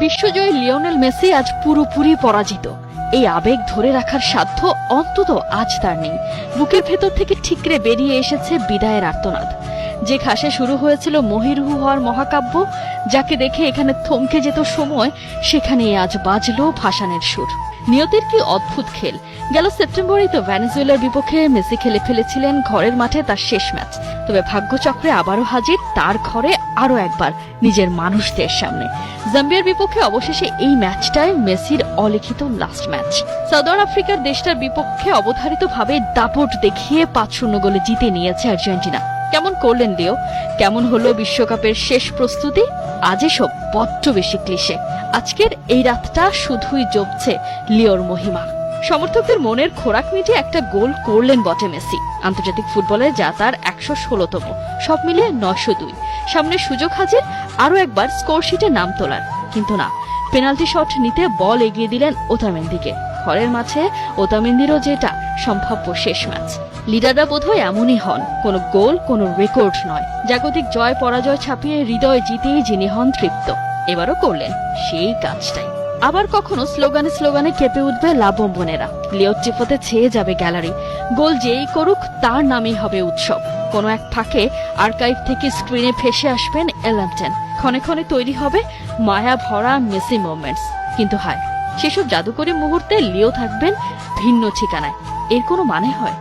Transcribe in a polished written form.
বিশ্বজয়ী Lionel Messi আজ পুরোপুরি পরাজিত। এই আবেগ ধরে রাখার সাধ্য অন্তত আজ তার নেই। বুকের ভেতর থেকে ঠিকরে বেরিয়ে এসেছে বিদায়ের আর্তনাদ। যে ঘাসে শুরু হয়েছিল মহিরুহ হওয়ার মহাকাব্য, যাকে দেখে এখানে থমকে যেত সময়, সেখানেই আজ বাজল ভাসানের সুর। নিয়তির কি অদ্ভুত খেল। গেল সেপ্টেম্বরেই তো ভেনেজুয়েলার বিপক্ষে মেসি খেলে ফেলেছিলেন ঘরের মাঠে তার শেষ ম্যাচ। তবে ভাগ্যচক্রে আবারও হাজির তার ঘরে আরো একবার নিজের মানুষদের সামনে। জাম্বিয়ার বিপক্ষে অবশেষে এই ম্যাচটাই মেসির অলিখিত লাস্ট ম্যাচ। সাউথ আফ্রিকার দেশটার বিপক্ষে অবধারিতভাবে দাপট দেখিয়ে 5-0 গোলে জিতে নিয়েছে আর্জেন্টিনা। কেমন করলেন লিও? কেমন হলো বিশ্বকাপের শেষ প্রস্তুতি? আজ এসব বড্ড বেশি ক্লিশে। আজকের এই রাতটা শুধুই জপছে লিওর মহিমা। সমর্থকদের মনের খোরাক মিটিয়ে একটা গোল করলেন বটে মেসি। আন্তর্জাতিক ফুটবলে যা তার 116তম, সব মিলিয়ে 902। সামনে সুযোগ হাজির আরো একবার স্কোরশিটে নাম তোলার, কিন্তু না, পেনাল্টি শট নিতে বল এগিয়ে দিলেন ওতামেন্দিকে। ঘরের মাঠে ওতামেন্দিরও যেটা সম্ভাব্য শেষ ম্যাচ। লিডাররা বোধহয় এমনই হন, কোনো গোল কোনো রেকর্ড নয়, জাগতিক জয় পরাজয় ছাপিয়ে হৃদয় জিতেই যিনি হন তৃপ্ত। এবারও করলেন সেই কাজটাই। আবার কখনো স্লোগানে স্লোগানে কেঁপে উঠবে লাবম্বনেরা। লিওর টিফোতে ছেয়ে যাবে গ্যালারি। গোল যেই করুক তার নামেই হবে উৎসব। কোনো এক ফাঁকে আর্কাইভ থেকে স্ক্রিনে ভেসে আসবেন এলামটেন। ক্ষণে ক্ষণে তৈরি হবে মায়া ভরা মেসি মোমেন্টস। কিন্তু হায়, সেসব জাদুকরী মুহূর্তে লিও থাকবেন ভিন্ন ঠিকানায়। এর কোনো মানে হয়?